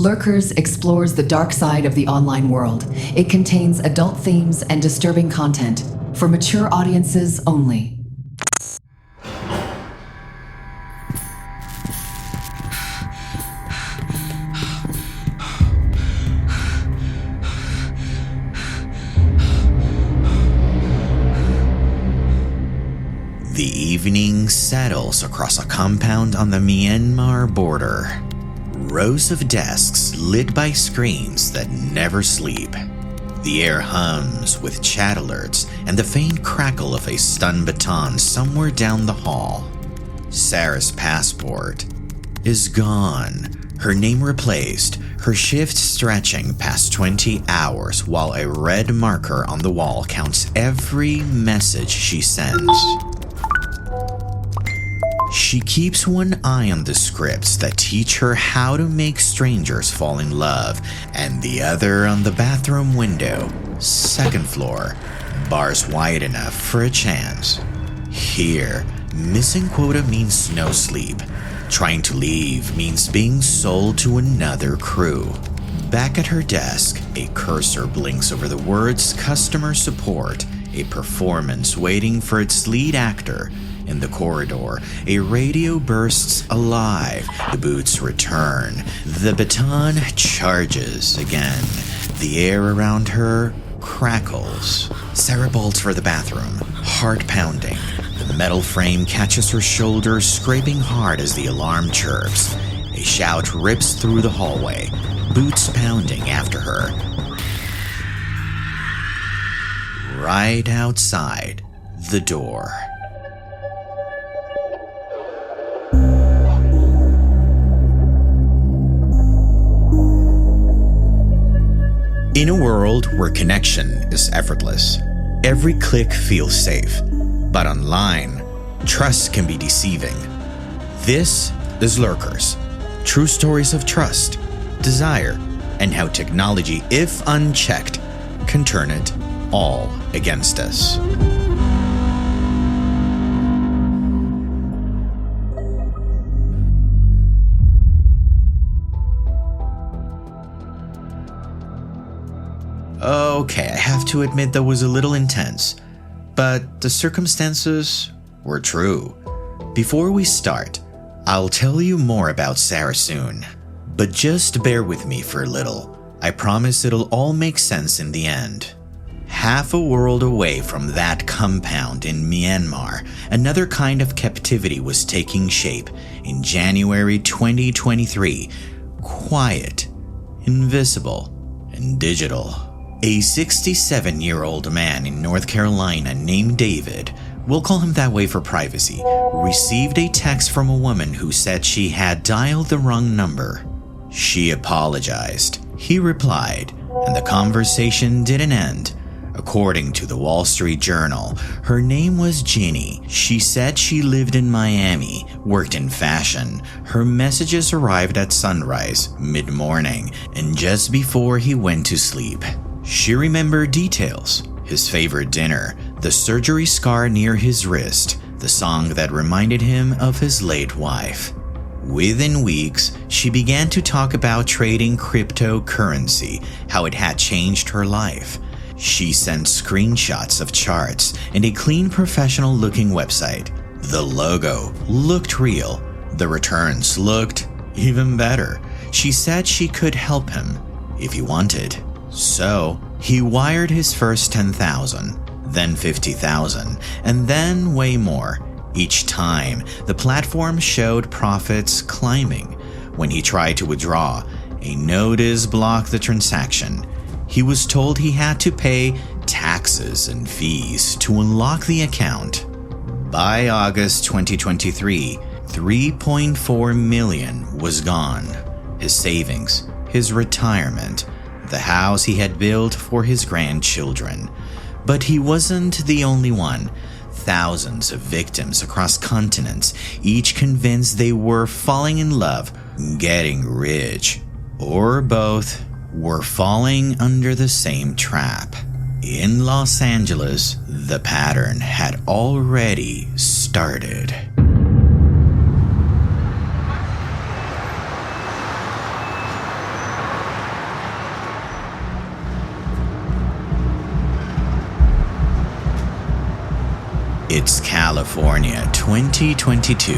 Lurkers explores the dark side of the online world. It contains adult themes and disturbing content for mature audiences only. The evening settles across a compound on the Myanmar border. Rows of desks lit by screens that never sleep. The air hums with chat alerts and the faint crackle of a stun baton somewhere down the hall. Sarah's passport is gone, her name replaced, her shift stretching past 20 hours while a red marker on the wall counts every message she sends. She keeps one eye on the scripts that teach her how to make strangers fall in love, and the other on the bathroom window, second floor, bars wide enough for a chance. Here, missing quota means no sleep. Trying to leave means being sold to another crew. Back at her desk, a cursor blinks over the words customer support, a performance waiting for its lead actor. In the corridor, a radio bursts alive. The boots return. The baton charges again. The air around her crackles. Sarah bolts for the bathroom, heart pounding. The metal frame catches her shoulder, scraping hard as the alarm chirps. A shout rips through the hallway, boots pounding after her. Right outside the door. In a world where connection is effortless, every click feels safe. But online, trust can be deceiving. This is Lurkers, true stories of trust, desire, and how technology, if unchecked, can turn it all against us. Okay, I have to admit that was a little intense, but the circumstances were true. Before we start, I'll tell you more about Sarah soon, but just bear with me for a little. I promise it'll all make sense in the end. Half a world away from that compound in Myanmar, another kind of captivity was taking shape in January 2023. Quiet, invisible, and digital. A 67-year-old man in North Carolina named David, we'll call him that way for privacy, received a text from a woman who said she had dialed the wrong number. She apologized. He replied, and the conversation didn't end. According to the Wall Street Journal, her name was Ginny. She said she lived in Miami, worked in fashion. Her messages arrived at sunrise, mid-morning, and just before he went to sleep. She remembered details: his favorite dinner, the surgery scar near his wrist, the song that reminded him of his late wife. Within weeks, she began to talk about trading cryptocurrency, how it had changed her life. She sent screenshots of charts and a clean, professional-looking website. The logo looked real. The returns looked even better. She said she could help him if he wanted. So, he wired his first $10,000, then $50,000, and then way more. Each time, the platform showed profits climbing. When he tried to withdraw, a notice blocked the transaction. He was told he had to pay taxes and fees to unlock the account. By August 2023, $3.4 million was gone. His savings, his retirement, the house he had built for his grandchildren. But he wasn't the only one. Thousands of victims across continents, each convinced they were falling in love, getting rich, or both, were falling under the same trap. In Los Angeles, the pattern had already started. It's California 2022,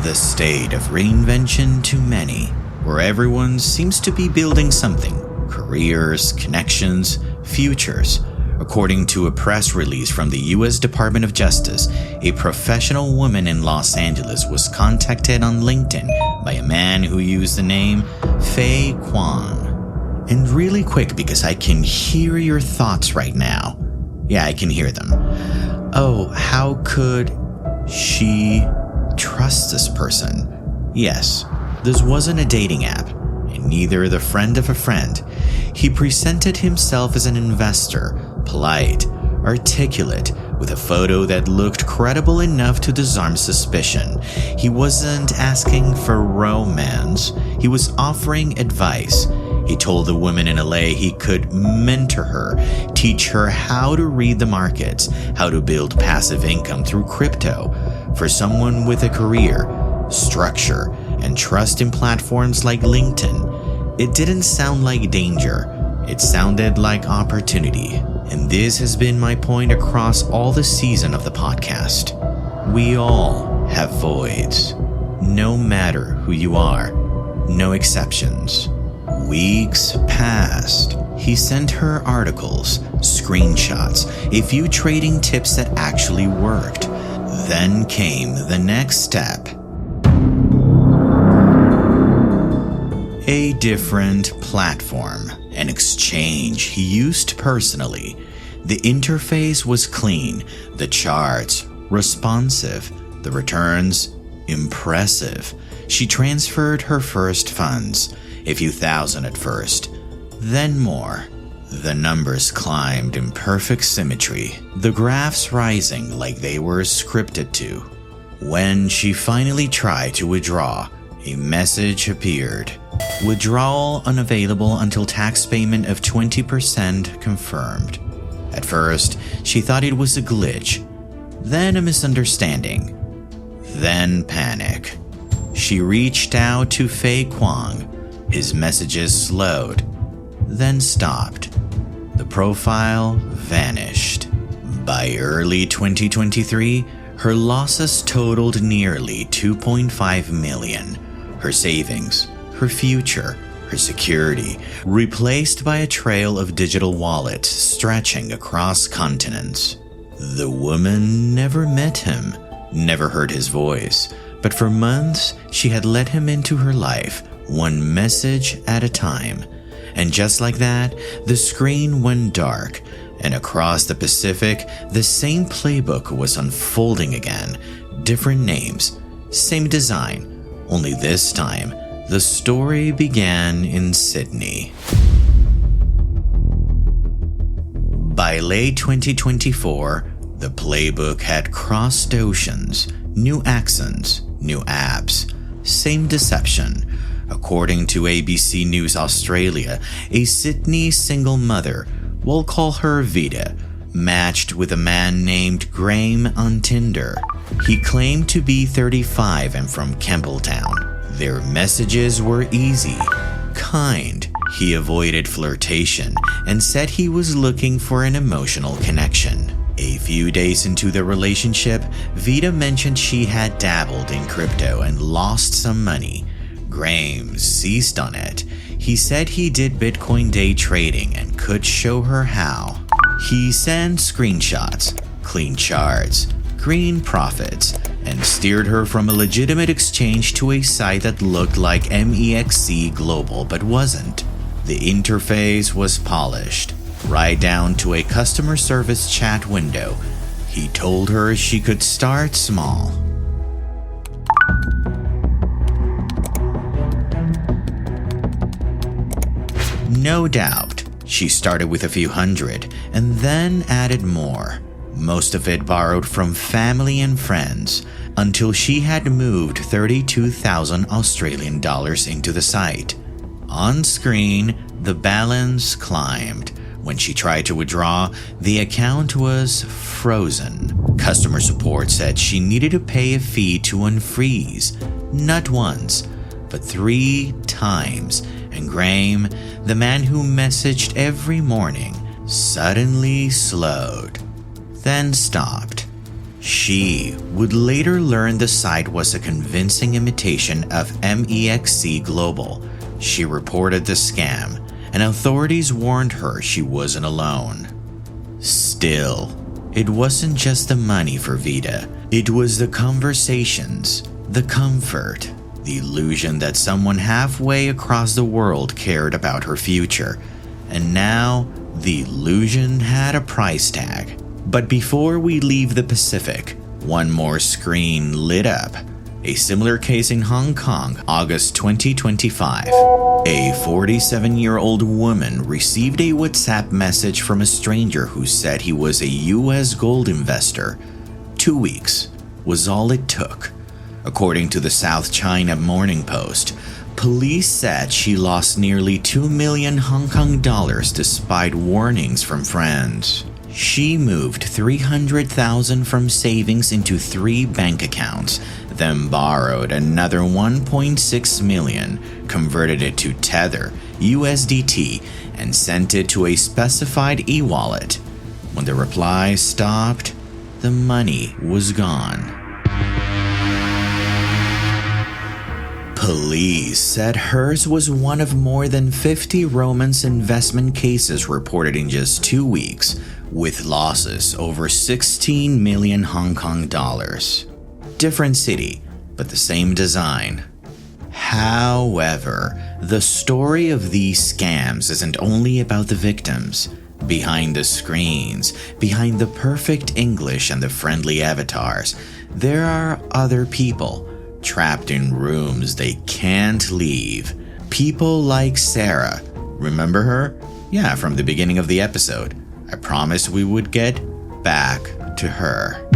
the state of reinvention to many, where everyone seems to be building something: careers, connections, futures. According to a press release from the U.S. Department of Justice, a professional woman in Los Angeles was contacted on LinkedIn by a man who used the name Fei Kwang. And really quick, because I can hear your thoughts right now. Yeah, I can hear them. Oh, how could she trust this person? Yes, this wasn't a dating app, and neither the friend of a friend. He presented himself as an investor, polite, articulate, with a photo that looked credible enough to disarm suspicion. He wasn't asking for romance, he was offering advice. He told the woman in LA he could mentor her, teach her how to read the markets, how to build passive income through crypto. For someone with a career, structure, and trust in platforms like LinkedIn, it didn't sound like danger. It sounded like opportunity. And this has been my point across all the season of the podcast. We all have voids. No matter who you are. No exceptions. Weeks passed. He sent her articles, screenshots, a few trading tips that actually worked. Then came the next step. A different platform, an exchange he used personally. The interface was clean, the charts responsive, the returns impressive. She transferred her first funds, a few thousand at first, then more. The numbers climbed in perfect symmetry, the graphs rising like they were scripted to. When she finally tried to withdraw, a message appeared. Withdrawal unavailable until tax payment of 20% confirmed. At first, she thought it was a glitch, then a misunderstanding, then panic. She reached out to Fei Kwang. His messages slowed, then stopped. The profile vanished. By early 2023, her losses totaled nearly 2.5 million. Her savings, her future, her security, replaced by a trail of digital wallets stretching across continents. The woman never met him, never heard his voice, but for months she had let him into her life, one message at a time. And just like that, the screen went dark, and across the Pacific, the same playbook was unfolding again. Different names, same design, only this time, the story began in Sydney. By late 2024, the playbook had crossed oceans, new accents, new apps, same deception. According to ABC News Australia, a Sydney single mother, we'll call her Vida, matched with a man named Graham on Tinder. He claimed to be 35 and from Campbelltown. Their messages were easy, kind. He avoided flirtation and said he was looking for an emotional connection. A few days into the relationship, Vida mentioned she had dabbled in crypto and lost some money. Graham seized on it. He said he did Bitcoin day trading and could show her how. He sent screenshots, clean charts, green profits, and steered her from a legitimate exchange to a site that looked like MEXC Global but wasn't. The interface was polished, right down to a customer service chat window. He told her she could start small. No doubt, she started with a few hundred and then added more. Most of it borrowed from family and friends, until she had moved 32,000 Australian dollars into the site. On screen, the balance climbed. When she tried to withdraw, the account was frozen. Customer support said she needed to pay a fee to unfreeze, not once, but 3 times. And Graham, the man who messaged every morning, suddenly slowed, then stopped. She would later learn the site was a convincing imitation of MEXC Global. She reported the scam, and authorities warned her she wasn't alone. Still, it wasn't just the money for Vida. It was the conversations, the comfort, the illusion that someone halfway across the world cared about her future. And now, the illusion had a price tag. But before we leave the Pacific, one more screen lit up. A similar case in Hong Kong, August 2025. A 47-year-old woman received a WhatsApp message from a stranger who said he was a US gold investor. 2 weeks was all it took. According to the South China Morning Post, police said she lost nearly 2 million Hong Kong dollars despite warnings from friends. She moved 300,000 from savings into 3 bank accounts, then borrowed another 1.6 million, converted it to Tether, USDT, and sent it to a specified e-wallet. When the reply stopped, the money was gone. Police said hers was one of more than 50 romance investment cases reported in just 2 weeks, with losses over 16 million Hong Kong dollars. Different city, but the same design. However, the story of these scams isn't only about the victims. Behind the screens, behind the perfect English and the friendly avatars, there are other people trapped in rooms they can't leave. People like Sarah. Remember her? Yeah, from the beginning of the episode. I promised we would get back to her.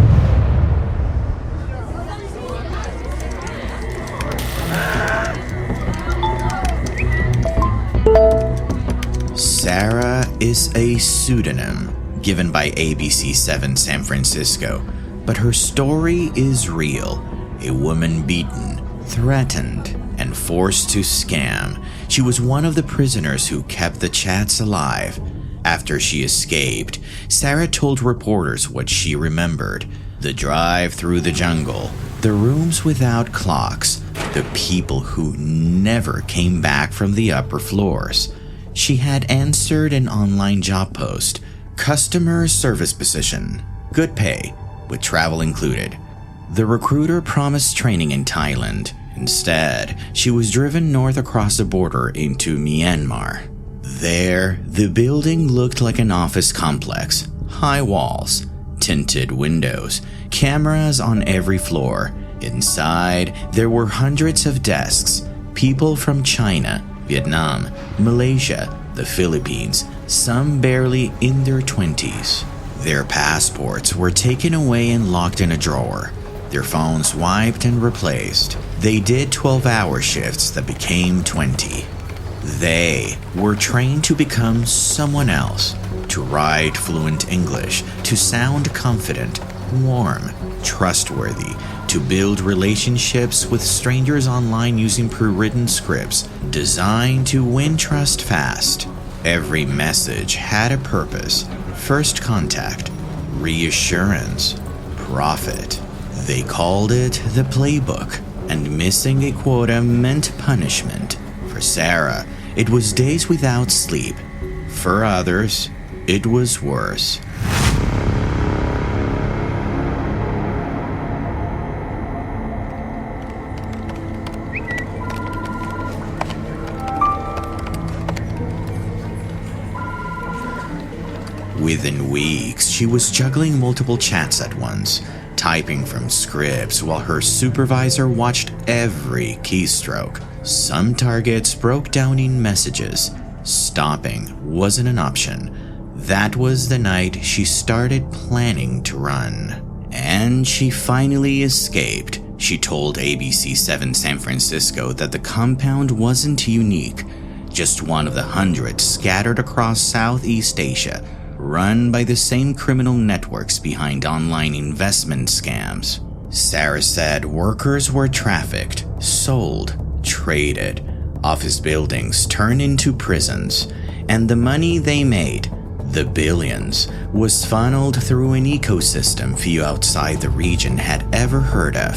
Sarah is a pseudonym given by ABC7 San Francisco, but her story is real. A woman beaten, threatened, and forced to scam. She was one of the prisoners who kept the chats alive. After she escaped, Sarah told reporters what she remembered: the drive through the jungle, the rooms without clocks, the people who never came back from the upper floors. She had answered an online job post, customer service position, good pay, with travel included. The recruiter promised training in Thailand. Instead, she was driven north across the border into Myanmar. There, the building looked like an office complex. High walls, tinted windows, cameras on every floor. Inside, there were hundreds of desks. People from China, Vietnam, Malaysia, the Philippines, some barely in their 20s. Their passports were taken away and locked in a drawer. Their phones wiped and replaced. They did 12-hour shifts that became 20. They were trained to become someone else, to write fluent English, to sound confident, warm, trustworthy, to build relationships with strangers online using pre-written scripts designed to win trust fast. Every message had a purpose: first contact, reassurance, profit. They called it the playbook, and missing a quota meant punishment. For Sarah, it was days without sleep. For others, it was worse. Within weeks, she was juggling multiple chats at once, typing from scripts while her supervisor watched every keystroke. Some targets broke down in messages. Stopping wasn't an option. That was the night she started planning to run. And she finally escaped. She told ABC7 San Francisco that the compound wasn't unique, just one of the hundreds scattered across Southeast Asia, run by the same criminal networks behind online investment scams. Sarah said workers were trafficked, sold, traded, office buildings turned into prisons, and the money they made, The billions was funneled through an ecosystem few outside the region had ever heard of.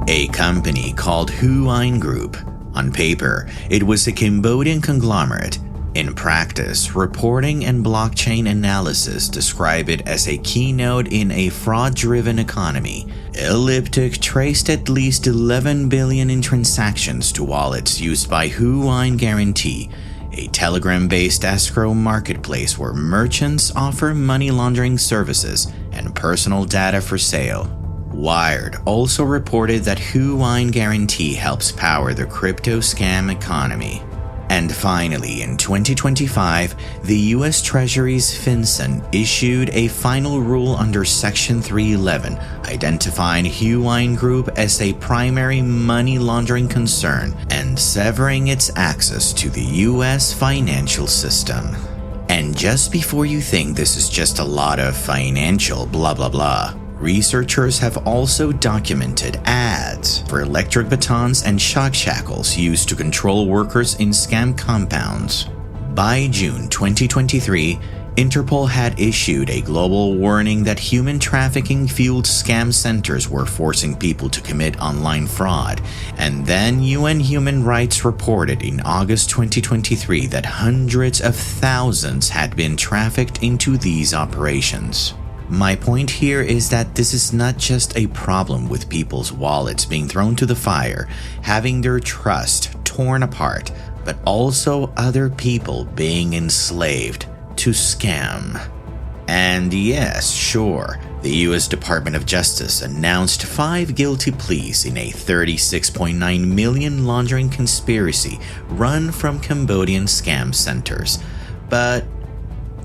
A company called Huine Group. On paper, it was a Cambodian conglomerate. In practice, reporting and blockchain analysis describe it as a keynote in a fraud-driven economy. Elliptic traced at least 11 billion in transactions to wallets used by Huine Guarantee, a Telegram-based escrow marketplace where merchants offer money laundering services and personal data for sale. Wired also reported that Huine Guarantee helps power the crypto scam economy. And finally, in 2025, the US Treasury's FinCEN issued a final rule under Section 311, identifying Huine Group as a primary money laundering concern and severing its access to the US financial system. And just before you think this is just a lot of financial blah blah blah, researchers have also documented ads for electric batons and shock shackles used to control workers in scam compounds. By June 2023, Interpol had issued a global warning that human trafficking-fueled scam centers were forcing people to commit online fraud, and then UN Human Rights reported in August 2023 that hundreds of thousands had been trafficked into these operations. My point here is that this is not just a problem with people's wallets being thrown to the fire, having their trust torn apart, but also other people being enslaved to scam. And yes, sure, the US Department of Justice announced 5 guilty pleas in a $36.9 million laundering conspiracy run from Cambodian scam centers. But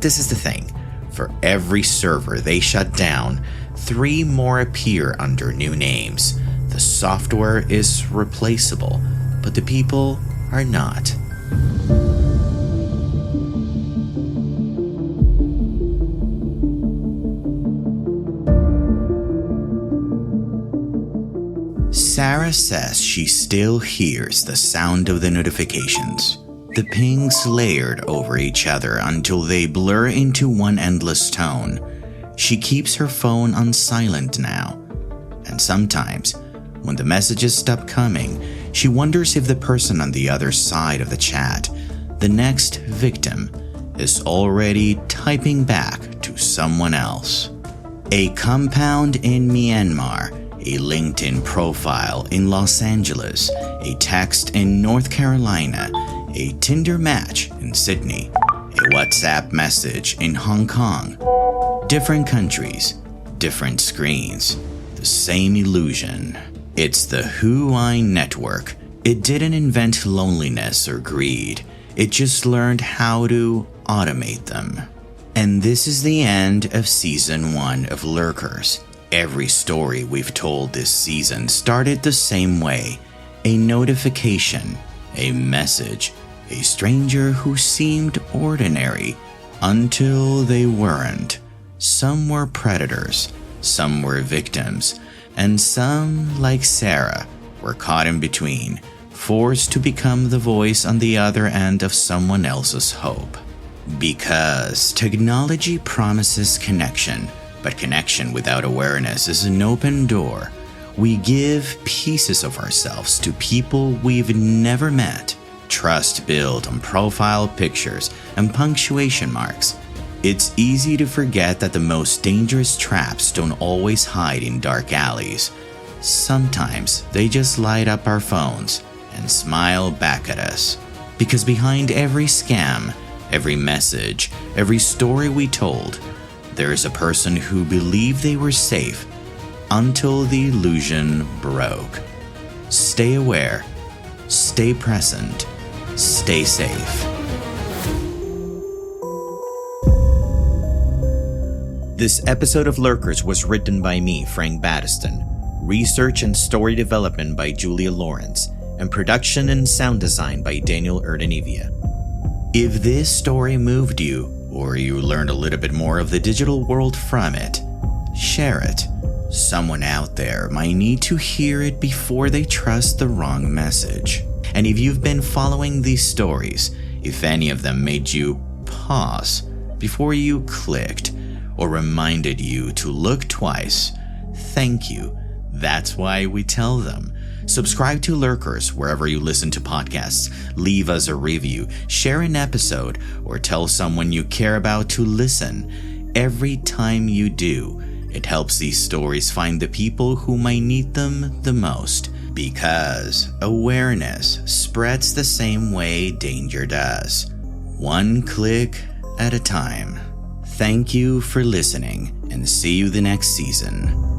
this is the thing. For every server they shut down, 3 more appear under new names. The software is replaceable, but the people are not. Sarah says she still hears the sound of the notifications. The pings layered over each other until they blur into one endless tone. She keeps her phone on silent now. And sometimes, when the messages stop coming, she wonders if the person on the other side of the chat, the next victim, is already typing back to someone else. A compound in Myanmar, a LinkedIn profile in Los Angeles, a text in North Carolina, a Tinder match in Sydney, a WhatsApp message in Hong Kong. Different countries, different screens, the same illusion. It's the Huine network. It didn't invent loneliness or greed. It just learned how to automate them. And this is the end of Season 1 of Lurkers. Every story we've told this season started the same way. A notification, a message, a stranger who seemed ordinary until they weren't. Some were predators, some were victims, and some, like Sarah, were caught in between, forced to become the voice on the other end of someone else's hope. Because technology promises connection, but connection without awareness is an open door. We give pieces of ourselves to people we've never met. Trust built on profile pictures and punctuation marks. It's easy to forget that the most dangerous traps don't always hide in dark alleys. Sometimes they just light up our phones and smile back at us. Because behind every scam, every message, every story we told, there is a person who believed they were safe until the illusion broke. Stay aware, stay present, stay safe. This episode of Lurkers was written by me, Frank Battiston, research and story development by Julia Lawrence, and production and sound design by Daniel Erdenevia. If this story moved you, or you learned a little bit more of the digital world from it, share it. Someone out there might need to hear it before they trust the wrong message. And if you've been following these stories, If any of them made you pause before you clicked or reminded you to look twice, thank you. That's why we tell them. Subscribe to Lurkers wherever you listen to podcasts, leave us a review, share an episode, or tell someone you care about to listen. Every time you do, it helps these stories find the people who might need them the most, because awareness spreads the same way danger does. One click at a time. Thank you for listening, and see you the next season.